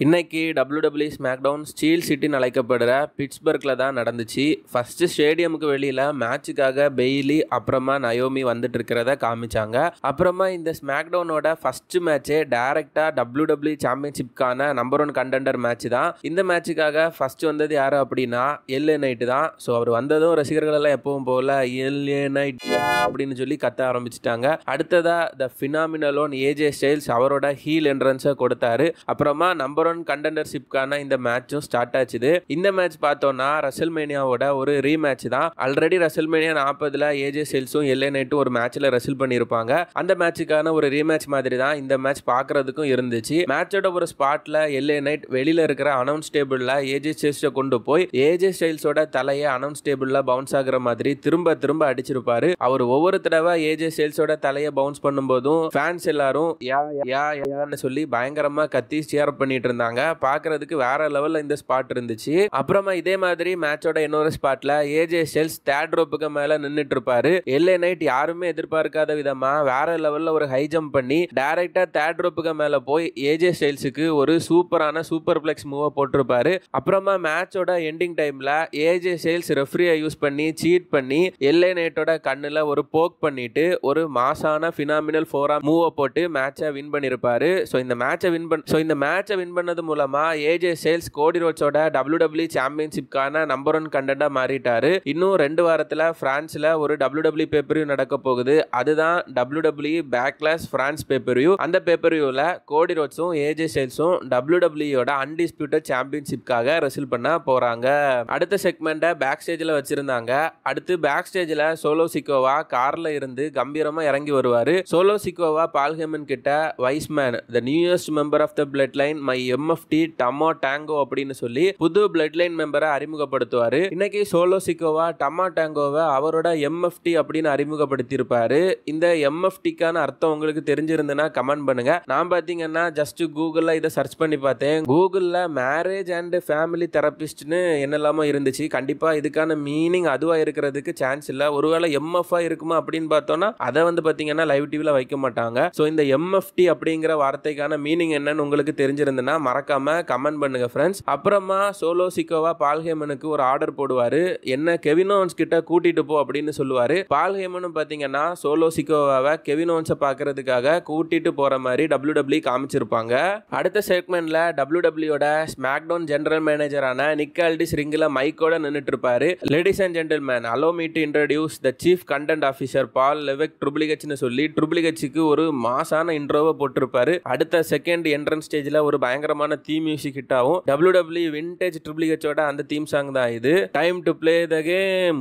இன்னைக்கு WWE SmackDown steel சிட்டின்னு அழைக்கப்படுற பிட்ஸ்பர்க்ல தான் நடந்துச்சு. ஃபர்ஸ்ட் ஸ்டேடியமுக்கு வெளியில மேட்சுக்காக பெய்லி அப்புறமா நயோமி வந்துட்டு இருக்கிறத காமிச்சாங்க. அப்புறமா இந்த ஸ்மாக்டவுனோட ஃபர்ஸ்ட் மேட்சே டைரக்டா WWE சாம்பியன்ஷிப்கான நம்பர் 1 கண்டெண்டர் மேட்ச் தான். இந்த மேட்சுக்காக ஃபர்ஸ்ட் வந்தது யாரு அப்படின்னா LA நைட் தான். ஸோ அவர் வந்ததும் ரசிகர்கள் எல்லாம் எப்பவும் போல LA நைட் அப்படின்னு சொல்லி கத்த ஆரம்பிச்சிட்டாங்க. அடுத்ததா த ஃபினாமினலோன் AJ ஸ்டைல்ஸ் அவரோட ஹீல் என்ட்ரன்ஸை கொடுத்தாரு. அப்புறமா நம்பர் 1 கண்டெண்டர்ஷிப்கான இந்த மேட்சும் ஸ்டார்ட் ஆச்சுது. இந்த மேட்ச் பார்த்தோம்னா ரெசல்மேனியாவோட ஒரு ரீமேட்ச் தான். ஆல்ரெடி ரெசல்மேனியா 40ல AJ ஸ்டைல்ஸும் LA நைட்டும் ஒரு மேட்ச்ல ரெசல் பண்ணியிருப்பாங்க. அந்த மேட்சுக்கான ஒரு ரீமேட்ச் மாதிரி தான் இந்த மேட்ச் பார்க்கறதுக்கும் இருந்துச்சு. மேட்சோட ஒரு ஸ்பாட்ல LA நைட் வெளியில இருக்கிற அனௌன்ஸ் டேபிள்ல AJ ஸ்டைல்ஸை கொண்டு போய் AJ ஸ்டைல்ஸோட தலையை அனௌன்ஸ் டேபிள்ல பவுன்ஸ் ஆகுற மாதிரி திரும்ப திரும்ப அடிச்சிருப்பாரு. அவர் ஒவ்வொரு தடவை AJ ஸ்டைல்ஸோட தலையை பவுன்ஸ் பண்ணும்போதும் ஃபேன்ஸ் எல்லாரும் யா யா யான்னு சொல்லி பயங்கரமா கத்தி ஷேர் பண்ணிட்டு இருந்தாங்க. பார்க்கிறதுக்கு வேற லெவல்ல இந்த ஸ்பாட் இருந்துச்சு. அப்புறமா இதே மாதிரி மேட்சோட இன்னொரு ஸ்பாட்ல AJ ஸ்டைல்ஸ் தேர்ட் ரோப்புக்கு மேல நின்னுட்டு இருப்பாரு. LA நைட் யாருமே எதிர்பார்க்காத விதமா வேற லெவல்ல ஒரு ஹை ஜம்ப் பண்ணி டைரக்டா தேர்ட் ரோப்புக்கு மேல போய் AJ ஸ்டைல்ஸுக்கு ஒரு சூப்பரான சூப்பர் பிளெக்ஸ் மூவ் போட்டிருப்பாரு. அப்புறமா மேட்சோட எண்டிங் டைம்ல AJ ஸ்டைல்ஸ் ரெஃப்ரியை யூஸ் பண்ணி சீட் பண்ணி LA நைட்டோட கண்ணுல ஒரு போக் பண்ணிட்டு ஒரு மாசான ஃபினாமினல் ஃபோராம் மூவ் போட்டு மேட்சை வின் பண்ணிருப்பாரு. ஸோ இந்த மேட்சை வின் பண்ணது மூலமா AJ ஸ்டைல்ஸ் கோடி ரோட்ஸோட WWE சாம்பியன்ஷிப்கான நம்பர் 1 கண்டெண்டா மாறிட்டாரு. இன்னும் 2 வாரத்துல பிரான்ஸ்ல ஒரு WWE பேப்பரியூ நடக்க போகுது. அதுதான் WWE பேக்லாஷ் பிரான்ஸ் பேப்பரியூ. அந்த பேப்பரியூல கோடி ரோட்ஸும் AJ ஸ்டைல்ஸும் WWEயோட அன்டிஸ்பியூட்டட் சாம்பியன்ஷிப்காக ரெசல் பண்ண போறாங்க. அடுத்த செக்மெண்ட்டை பேக் ஸ்டேஜ்ல வச்சிருந்தாங்க. அடுத்து பேக் ஸ்டேஜ்ல சோலோ சிக்கோவா கார்ல இருந்து கம்பீரமா இறங்கி வருவாரு. சோலோ சிக்கோவா பால் ஹேமன் கிட்ட wiseman the newest member of the bloodline my MFT Tama Tonga அப்படின்னு சொல்லி புது பிளட் லைன் மெம்பரை அறிமுகப்படுத்துவாரு. இன்னைக்கு சோலோ சிக்கோவா டமா டாங்கோவை அவரோட MFT அப்படின்னு அறிமுகப்படுத்தி இருப்பாரு. இந்த MFTக்கான அர்த்தம் உங்களுக்கு தெரிஞ்சிருந்ததுன்னா கமெண்ட் பண்ணுங்க. நான் பாத்தீங்கன்னா ஜஸ்ட் கூகுள்ல இதை சர்ச் பண்ணி பார்த்தேன். கூகுள்ல மேரேஜ் அண்ட் ஃபேமிலி தெரபிஸ்ட்னு என்னெல்லாமோ இருந்துச்சு. கண்டிப்பா இதுக்கான மீனிங் அதுவா இருக்கிறதுக்கு சான்ஸ் இல்ல. ஒருவேளை MF இருக்குமா அப்படின்னு பார்த்தோம்னா அதை பாத்தீங்கன்னா லைவ் டிவில வைக்க மாட்டாங்க. ஸோ இந்த MFT அப்படிங்கிற வார்த்தைக்கான மீனிங் என்னன்னு உங்களுக்கு தெரிஞ்சிருந்ததுன்னா மறக்காம கமெண்ட் பண்ணுங்க ஃப்ரெண்ட்ஸ். அப்புறமா சோலோ சிக்கோவா பால் ஹேமனுக்கு ஒரு ஆர்டர் போடுவாரு. என்ன கெவின் ஓவன்ஸ் கிட்ட கூட்டிட்டு போ அப்படின்னு சொல்லுவாரு. பால் ஹேமனும் பாத்தீங்கன்னா சோலோ சிக்கோவாவை கெவின் ஓவன்ஸை பார்க்கறதுக்காக கூட்டிட்டு போற மாதிரி WWE காமிச்சிருப்பாங்க. அடுத்த செக்மெண்ட்ல WWEயோட ஸ்மாக்டவுன் ஜெனரல் மேனேஜரான நிக் ஆல்டிஸ் ரிங்கில் மைக்கோட நின்னுட்டு இருப்பாரு. Ladies and gentleman allow me to introduce the chief content officer Paul Levesque ட்ரிபிளிகச்னு சொல்லி ட்ரிபிளிகச்சுக்கு ஒரு மாசான இன்ட்ரோவை போட்டிருப்பாரு. அடுத்த செகண்ட் என்ட்ரன்ஸ் ஸ்டேஜ்ல ஒரு பயங்கரமான தீம் மியூசிக் ஹிட் ஆகும். WWE விண்டேஜ் ட்ரிபிளிகச்சோட அந்த தீம் சாங் தான் இது. Time to play the game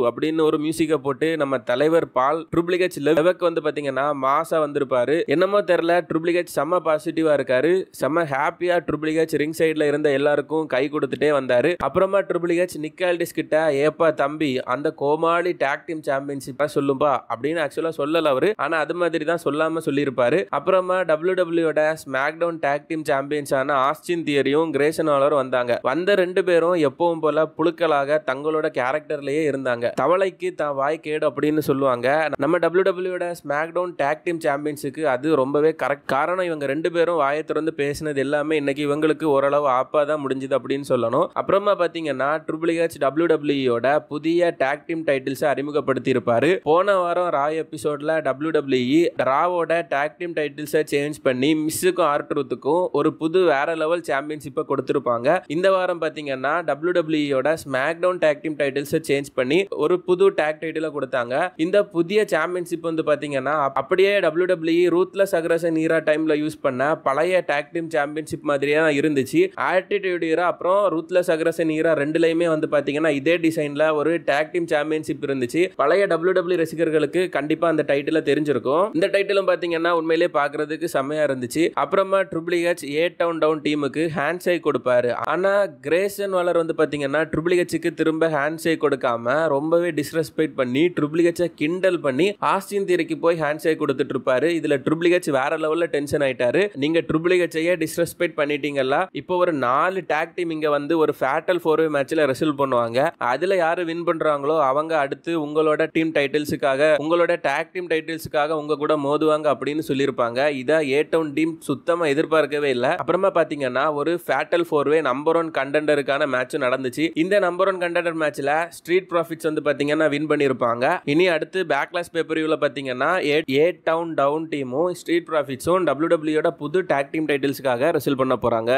அப்படின்னு ஒரு மியூசிக்கை போட்டு நம்ம தலைவர் பால் ட்ரிபிளிகச் லெவெக் பாத்தீங்கன்னா மாசா வந்திருப்பாரு. என்னமோ தெரியல ட்ரிபிளிகச் செம்ம பாசிட்டிவா இருக்காரு. செம்ம ஹாப்பியா ட்ரிபிளிகச் ரிங் சைட்ல இருந்த எல்லாருக்கும் கை கொடுத்துட்டே வந்தாரு. அப்புறமா ட்ரிபிளிகச் நிக் ஆல்டிஸ் கிட்ட ஏப்பா தம்பி அந்த கோமாளி டாக் டீம் சாம்பியன்ஷிப்பா சொல்லும்பா அப்படின்னு ஆக்சுவலா சொல்லல அவரு. ஆனா அது மாதிரி தான் சொல்லாம சொல்லியிருப்பாரு. அப்புறமா WWEயோட ஸ்மாக்டவுன் டாக் டீம் சாம்பியன்ஸான ஆஸ்டின் தியரியும் கிரேசன் வாலர் வந்தாங்க. வந்த 2 பேரும் எப்பவும் போல புழுக்களாக தங்களோட கேரக்டர்லயே இருந்தாங்க. தவளைக்கு தான் வாய் கேடு அப்படின்னு சொல்லுவாங்க. நம்ம WWEயோட ஸ்மாக்டவுன் டாக் டீம் சாம்பியன்ஸுக்கு அது ரொம்பவே கரெக்ட். காரணம் இவங்க 2 பேரும் வாயை திறந்து பேசினது எல்லாமே இன்னைக்கு இவங்களுக்கு ஓரளவு ஆப்பா தான் முடிஞ்சது அப்படின்னு சொல்லணும். அப்புறமா பாத்தீங்கன்னா ட்ரிபிள் ஹெச் WWEயோட புதிய டாக் டீம் டைட்டில்ஸை அறிமுகப்படுத்தி இருப்பாரு. போன வாரம் ரா எபிசோட்ல WWE ராவோட டாக் டீம் டைட்டில்ஸை சேஞ்ச் பண்ணி மிஸ்ஸுக்கும் ஆர்ட்ரூத்துக்கும் ஒரு புது வேற லெவல் சாம்பியன்ஷிப்பை கொடுத்திருப்பாங்க. இந்த வாரம் பாத்தீங்கன்னா WWEயோட ஸ்மாக்டவுன் டாக் டீம் டைட்டில்ஸை சேஞ்ச் பண்ணி ஒரு புது டாக் டைட்டிலை கொடுத்தாங்க. இந்த புதிய சாம்பியன்ஷிப் பாத்தீங்கன்னா அப்படியே WWE ரூத்லெஸ் அக்ரஷன் ஈரா டைம்ல யூஸ் பண்ண பழைய டாக் டீம் சாம்பியன்ஷிப் மாதிரியே தான் இருந்துச்சு. ஆட்டிடியூட் ஈரா அப்புறம் ரூத்லெஸ் அக்ரஷன் ஈரா ரெண்டுலயுமே பாத்தீங்கன்னா இதே டிசைன்ல ஒரு டாக் டீம் சாம்பியன்ஷிப் இருந்துச்சு. பழைய WWE ரசிகர்களுக்கு கண்டிப்பா அந்த டைட்டில தெரிஞ்சிருக்கும். இந்த டைட்டிலும் பாத்தீங்கன்னா உண்மையிலேயே பாக்குறதுக்கு செம்மையா இருந்துச்சு. அப்புறமா ட்ரிபிள் ஹெச் டவுன் டீமுக்கு ஹேண்ட் ஷேக் கொடுப்பாரு. ஆனா கிரேசன் வாலர் பாத்தீங்கன்னா ட்ரிபிள் ஹெச்சுக்கு திரும்ப ஹேண்ட் ஷேக் கொடுக்காம ரொம்பவே டிஸ்ரெஸ்பெக்ட் பண்ணி ட்ரிபிள் ஹெச்சை கிண்டல் பண்ணி ஆஸ்டின் தியரிக்கு போய் ஹேண்ட் ஷேக் கொடுத்துட்டு இருப்பாரு. இதுல ட்ரிபிள் ஹெச் வேற லெவல்ல டென்ஷன் ஆயிட்டாரு. நீங்க ட்ரிபிள் ஹெச்சையே டிஸ்ரெஸ்பெக்ட் பண்ணிட்டீங்கல்ல. இப்போ ஒரு 4 டாக் டீம் இங்க ஒரு ஃபேட்டல் 4-வே மேட்ச்ல ரெசல் பண்ணுவாங்க. அதுல யாரு வின் பண்றாங்களோ அவங்க அடுத்து உங்களோட டீம் டைட்டில்ஸுக்காக உங்களோட டாக் டீம் டைட்டில்ஸுக்காக உங்க கூட மோதுவாங்க அப்படின்னு சொல்லியிருப்பாங்க. இதை டவுன் டீம் சுத்தமா எதிர்பார்க்கவே இல்ல. அப்புறமா பாத்தீங்கன்னா ஒரு ஃபேட்டல் 4-வே நம்பர் 1 கண்டெண்டருக்கான மேட்ச் நடந்துச்சு. இந்த நம்பர் 1 கண்டெண்டர் மேட்ச்ல ஸ்ட்ரீட் ப்ராஃபிட்ஸ் வந்து பாத்தீங்கன்னா வின் பண்ணிருப்பாங்க. இனி அடுத்து பேக்லாஷ் பேப்பர்வியூல பாத்தீங்கன்னா ஏ டவுன் டவுன் டீமும் ஸ்ட்ரீட் ப்ராஃபிட்ஸும் WWE யோட புது டாக் டீம் டைட்டில்ஸ்க்காக ரெசல் பண்ண போறாங்க.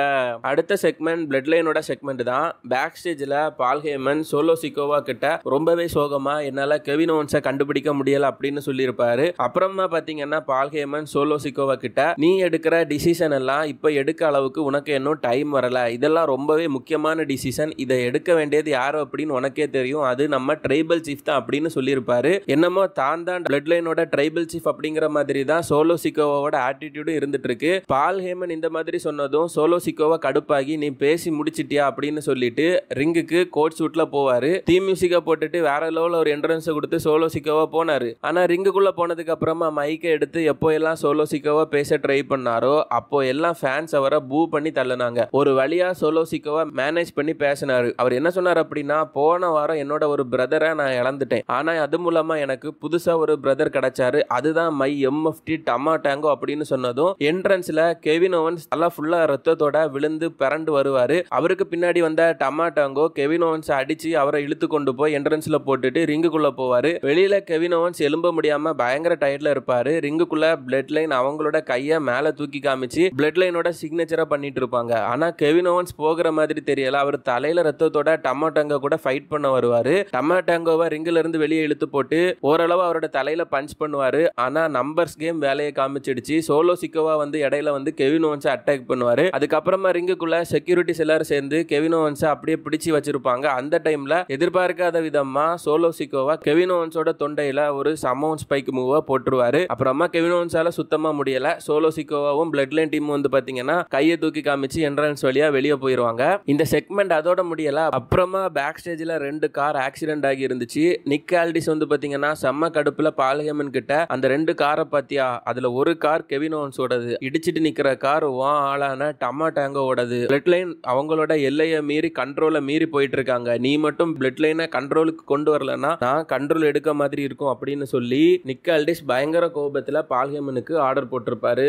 அடுத்த செக்மெண்ட் பிளட் லைனோட செக்மெண்ட் தான். பேக் ஸ்டேஜ்ல பால் ஹேமன் சோலோ சிக்கோவா கிட்ட ரொம்பவே சோகமா என்னால கெவின் ஓவன்ஸை கண்டுபிடிக்க முடியல அப்படின்னு சொல்லியிருப்பாரு. அப்புறமா பாத்தீங்கன்னா பால் ஹேமன் சோலோ சிக்கோவா கிட்ட நீ எடுக்கிற டிசிஷன் எல்லாம் இப்ப எடுக்க அளவுக்கு உனக்கு இன்னும் டைம் வரல, இதெல்லாம் ரொம்பவே முக்கியமான டிசிஷன், இதை எடுக்க வேண்டியது யாரோ அப்படின்னு உனக்கே தெரியும், அது நம்ம ட்ரைபல் சீஃப் தான் அப்படின்னு சொல்லியிருப்பாரு. என்னமோ தான் பிளட் லைனோட ட்ரைபல் சீஃப் அப்படிங்கிற மாதிரி தான் சோலோ சிக்கோவோட ஆட்டிடியூடும் இருந்துட்டு இருக்கு. பால் ஹேமன் இந்த மாதிரி சொன்னதும் சோலோ சிக்கோவா கடுப்பாகி நீ பேசி முடிச்சிட்டியா அப்படின்னு சொல்லிட்டு ரிங்குக்கு கோட் சூட்ல போவாரு. தீம் மியூசிக்கை போட்டுட்டு வேற லெவல்ல ஒரு என்ட்ரன்ஸ் கொடுத்து சோலோ சிக்கோவா போனாரு. ஆனா ரிங்குக்குள்ள போனதுக்கு அப்புறமா மைக்கை எடுத்து எப்போ எல்லாம் சோலோ சிக்கோவா பேச ட்ரை பண்ணாரோ அப்போ எல்லாம் ஃபேன்ஸ் அவரை பூ பண்ணி தள்ளினாங்க. ஒரு வழியா சோலோ சிக்கோவா மேனேஜ் பண்ணி பேசினாரு. அவர் என்ன சொன்னார் அப்படின்னா, போன வாரம் என்னோட ஒரு பிரதரை நான் இழந்துட்டேன், ஆனா அது மூலமா எனக்கு புதுசா ஒரு பிரதர் கிடைச்சாரு, அதுதான் மை எம்எஃப்டி டமா டேங்கோ அப்படின்னு சொன்னதும் என்ட்ரன்ஸ்ல கெவின் ஓவன்ஸ் எல்லாம் ஃபுல்லா ரத்தத்தோட விழுந்து பிறண்டு வருவாரு. அவருக்கு பின்னாடி வந்த டமா டேங்கோ கெவின் ஓவன்ஸ் அடிச்சு அவரை இழுத்து கொண்டு போய் என்ட்ரன்ஸ்ல போட்டுட்டு ரிங்குக்குள்ள போவாரு. வெளியில கெவின் ஓவன்ஸ் எலும்ப முடியாம பயங்கர டயர்ட்ல இருப்பாரு. ரிங்குக்குள்ள பிளட் லைன் அவங்களோட கையை மேல தூக்கி காமிச்சு பிளட் லைனோட சிக்னேச்சரா பண்ணிட்டு இருப்பாங்க. ஆனா கெவின் ஓவன்ஸ் போகிற மாதிரி தெரியல. அவர் தலையில ரத்தத்தோட டமாட்டோங்க கூட ஃபைட் பண்ண வருவாரு. டமாட்டோங்கோவை ரிங்குல இருந்து வெளியே இழுத்து போட்டு ஓரளவு அவரோட தலையில பஞ்ச் பண்ணுவாரு. ஆனா நம்பர்ஸ் கேம் வேலையை காமிச்சிடுச்சு. சோலோ சிக்கோவா வந்து இடையில வந்து கெவின் ஓவன்ஸை அட்டாக் பண்ணுவாரு. அதுக்கப்புறமா ரிங்குக்குள்ள செக்யூரிட்டிஸ் எல்லாரும் சேர்ந்து கெவின் ஓவன்ஸை அப்படியே பிடிச்சி வச்சிருப்பாங்க. அந்த டைம்ல எதிர்பார்க்காத விதமா சோலோ சிக்கோவா கெவின் ஓவன்ஸோட தொண்டையில ஒரு சமௌன் ஸ்பைக் மூவா போட்டுருவாரு. அப்புறமா கெவின் ஓவன்ஸால சுத்தமா முடியல. சோலோ சிக்கோவாவும் பிளட் லைன் டீம் வந்து பாத்தீங்கன்னா கையை தூக்கி காமிச்சு என்ட்ரன்ஸ் வழியா வெளியே போயிருவாங்க. இந்த செக்மெண்ட் அதோட முடியல. அப்புறமா பேக் ஸ்டேஜ்ல 2 கார் ஆக்சிடென்ட் ஆகி இருந்துச்சு. நிக் ஆல்டிஸ் வந்து பாத்தீங்கன்னா செம்ம கடுப்புல பால் ஹேமன் கிட்ட அந்த 2 காரை பாத்தியா, அதுல ஒரு கார் கெவின் ஓவன்ஸோடது, இடிச்சிட்டு நிக்கிற கார் ஆளான டமா டேங்கோடது, பிளட் லைன் அவங்களோட எல்லையை மீறி கண்ட்ரோலை மீறி போயிட்டு இருக்காங்க, நீ மட்டும் பிளட் லைனை கண்ட்ரோலுக்கு கொண்டு வரலன்னா நான் கண்ட்ரோல் எடுக்க மாதிரி இருக்கும் அப்படின்னு சொல்லி நிக் ஆல்டிஸ் பயங்கர கோபத்துல பால் ஹேமனுக்கு ஆர்டர் போட்டிருப்பாரு.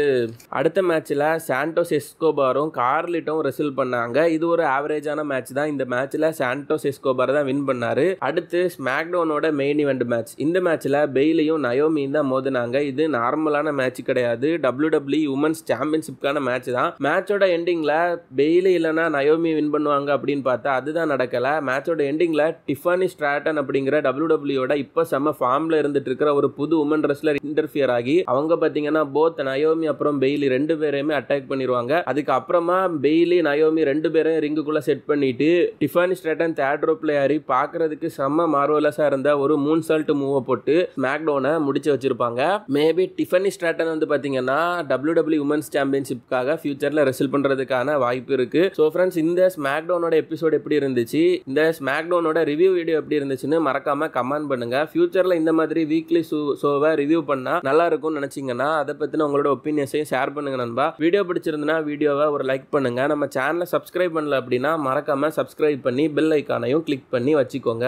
அடுத்த மேட்ச்ல சாண்டோஸ் எஸ்கோபாரும் கார்லிட்டும் ரெசில் பண்ணாங்க. இது ஒரு ஆவரேஜான மேட்ச் தான். இந்த மேட்ச்ல சாண்டோஸ் எஸ்கோபார் தான் வின் பண்ணாரு. அடுத்து ஸ்மாக்டவுனோட மெயின் இவெண்ட் மேட்ச். இந்த மேட்ச்ல பெய்லியும் நயோமியும் தான் மோதினாங்க. இது நார்மலான மேட்ச் கிடையாது, WWE உமன்ஸ் சாம்பியன்ஷிப்கான மேட்ச் தான். மேட்சோட எண்டிங்ல பெய்லி இல்லனா நயோமி வின் பண்ணுவாங்க அப்படின்னு பார்த்தா அதுதான் நடக்கல. மேட்சோட எண்டிங்ல டிஃபானி ஸ்ட்ராட்டன் அப்படிங்கிற WWE யோட இப்ப செம ஃபார்ம்ல இருந்துட்டு இருக்கிற ஒரு புது உமன் ரெஸ்லர் இன்டர்ஃபியர் ஆகி அவங்க பாத்தீங்கன்னா போத் நயோமி அப்புறம் பெய்லி 2 பேரையுமே அட்டாக் பண்ணிடுவாங்க. அதுக்கு அப்புறமா பெய்லி நயோமி 2 பேரையும் ரிங்குக்குள்ள செட் பண்ணிட்டு டிஃபானி ஸ்ட்ராட்டன் தேர்ட் ரோப்ல ஏறி பாக்குறதுக்கு செம்ம மார்வலஸா இருந்த ஒரு மூன் சால்ட் மூவ போட்டு ஸ்மாக்டவுனை முடிச்சு வச்சிருப்பாங்க. மேபி டிஃபானி ஸ்ட்ராட்டன் வந்து பாத்தீங்கன்னா WWE உமன்ஸ் சாம்பியன்ஷிப்காக ஃபியூச்சர்ல ரெசல் பண்றதுக்கான வாய்ப்பு இருக்கு. சோ ஃப்ரெண்ட்ஸ், இந்த ஸ்மாக்டவுனோட எபிசோட் எப்படி இருந்துச்சு, இந்த ஸ்மாக்டவுனோட ரிவ்யூ வீடியோ எப்படி இருந்துச்சுன்னு மறக்காம கமெண்ட் பண்ணுங்க. ஃபியூச்சர்ல இந்த மாதிரி வீக்லி ஷோவை ரிவ்யூ பண்ணா நல்லா இருக்கும்னு நினைச்சீங்கன்னா அதை பத்தின உங்களோட ஒப்பீனியன்ஸையும் ஷேர் பண்ணுங்க நண்பா. வீடியோ பிடிச்சிருந்தா வீடியோவை ஒரு லைக் பண்ணுங்க. நம்ம சேனலை சப்ஸ்கிரைப் பண்ணல அப்படின்னா மறக்காம சப்ஸ்கிரைப் பண்ணி பெல் ஐக்கானையும் கிளிக் பண்ணி வச்சுக்கோங்க.